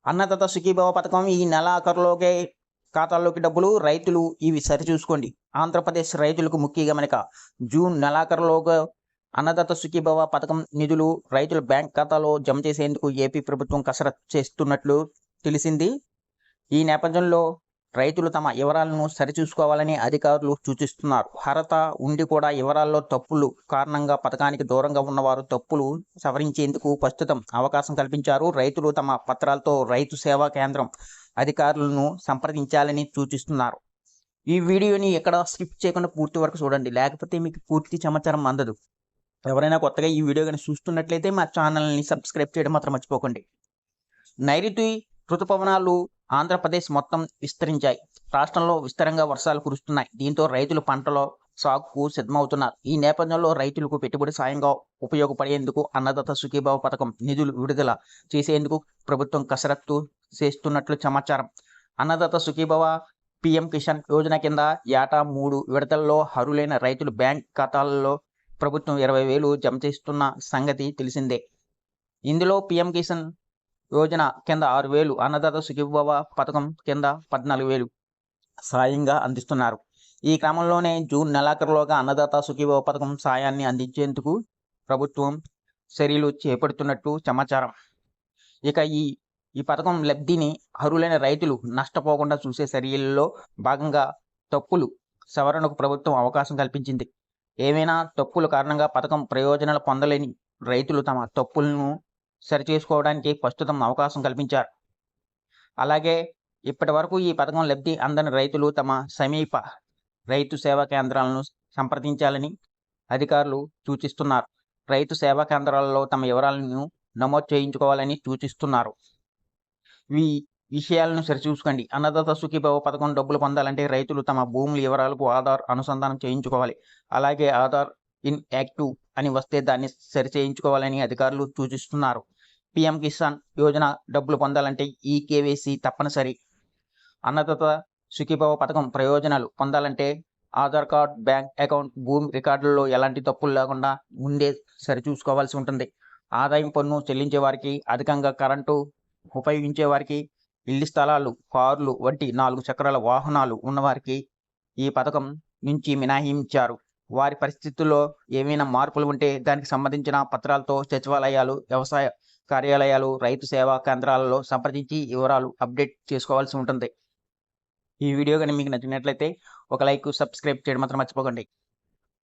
అన్నదాత సుఖీభవ పథకం ఈ నెలాఖరులోకే ఖాతాల్లోకి డబ్బులు రైతులు ఇవి సరిచూసుకోండి. ఆంధ్రప్రదేశ్ రైతులకు ముఖ్య గమనిక. జూన్ నెలాఖరులోగా అన్నదాత సుఖీభవ పథకం నిధులు రైతుల బ్యాంక్ ఖాతాలో జమ చేసేందుకు ఏపీ ప్రభుత్వం కసరత్తు చేస్తున్నట్లు తెలిసింది. ఈ నేపథ్యంలో రైతులు తమ వివరాలను సరిచూసుకోవాలని అధికారులు సూచిస్తున్నారు. అర్హత ఉండి కూడా వివరాల్లో తప్పులు కారణంగా పథకానికి దూరంగా ఉన్నవారు తప్పులు సవరించేందుకు ప్రస్తుతం అవకాశం కల్పించారు. రైతులు తమ పత్రాలతో రైతు సేవా కేంద్రం అధికారులను సంప్రదించాలని సూచిస్తున్నారు. ఈ వీడియోని ఎక్కడ స్కిప్ చేయకుండా పూర్తి వరకు చూడండి, లేకపోతే మీకు పూర్తి సమాచారం అందదు. ఎవరైనా కొత్తగా ఈ వీడియో కానీ చూస్తున్నట్లయితే మా ఛానల్ని సబ్స్క్రైబ్ చేయడం మాత్రం మర్చిపోకండి. నైరుతి ఋతుపవనాలు ఆంధ్రప్రదేశ్ మొత్తం విస్తరించాయి. రాష్ట్రంలో విస్తారంగా వర్షాలు కురుస్తున్నాయి. దీంతో రైతులు పంటలో సాగుకు సిద్ధమవుతున్నారు. ఈ నేపథ్యంలో రైతులకు పెట్టుబడి సాయంగా ఉపయోగపడేందుకు అన్నదాత సుఖీభవ పథకం నిధులు విడుదల చేసేందుకు ప్రభుత్వం కసరత్తు చేస్తున్నట్లు సమాచారం. అన్నదాత సుఖీభవ పీఎం కిసాన్ యోజన కింద ఏటా 3 విడతల్లో అర్హులైన రైతులు బ్యాంక్ ఖాతాల్లో ప్రభుత్వం 20,000 జమ చేస్తున్న సంగతి తెలిసిందే. ఇందులో పీఎం కిసాన్ యోజన కింద 6,000, అన్నదాత సుఖీభవ పథకం కింద 14,000 సాయంగా అందిస్తున్నారు. ఈ క్రమంలోనే జూన్ నెలాఖరులోగా అన్నదాత సుఖీభవ పథకం సాయాన్ని అందించేందుకు ప్రభుత్వం చర్యలు చేపడుతున్నట్టు సమాచారం. ఇక ఈ పథకం లబ్ధిని అర్హులైన రైతులు నష్టపోకుండా చూసే చర్యల్లో భాగంగా తప్పులు సవరణకు ప్రభుత్వం అవకాశం కల్పించింది. ఏమైనా తప్పుల కారణంగా పథకం ప్రయోజనాలు పొందలేని రైతులు తమ తప్పులను సరిచేసుకోవడానికి ప్రస్తుతం అవకాశం కల్పించారు. అలాగే ఇప్పటి వరకు ఈ పథకం లబ్ధి అందని రైతులు తమ సమీప రైతు సేవా కేంద్రాలను సంప్రదించాలని అధికారులు సూచిస్తున్నారు. రైతు సేవా కేంద్రాలలో తమ వివరాలను నమోదు చేయించుకోవాలని సూచిస్తున్నారు. ఈ విషయాలను సరిచూసుకోండి. అన్నదాత సుఖీభవ పథకం డబ్బులు పొందాలంటే రైతులు తమ భూముల వివరాలకు ఆధార్ అనుసంధానం చేయించుకోవాలి. అలాగే ఆధార్ ఇన్ యాక్టివ్ అని వస్తే దాన్ని సరిచేయించుకోవాలని అధికారులు సూచిస్తున్నారు. పీఎం కిసాన్ యోజన డబ్బులు పొందాలంటే ఈ కేవైసీ తప్పనిసరి. అన్నదాత సుఖీభవ పథకం ప్రయోజనాలు పొందాలంటే ఆధార్ కార్డ్, బ్యాంక్ అకౌంట్, భూమి రికార్డుల్లో ఎలాంటి తప్పులు లేకుండా ముందే సరిచూసుకోవాల్సి ఉంటుంది. ఆదాయం పన్ను చెల్లించే వారికి, అధికంగా కరెంటు ఉపయోగించే వారికి, ఇళ్ల స్థలాలు, కార్లు వంటి 4 చక్రాల వాహనాలు ఉన్నవారికి ఈ పథకం నుంచి మినహాయించారు. వారి పరిస్థితుల్లో ఏమైనా మార్పులు ఉంటే దానికి సంబంధించిన పత్రాలతో సచివాలయాలు, వ్యవసాయ కార్యాలయాలు, రైతు సేవా కేంద్రాలలో సంప్రదించి వివరాలు అప్డేట్ చేసుకోవాల్సి ఉంటుంది. ఈ వీడియో కానీ మీకు నచ్చినట్లయితే ఒక లైక్, సబ్స్క్రైబ్ చేయడం మాత్రం మర్చిపోకండి.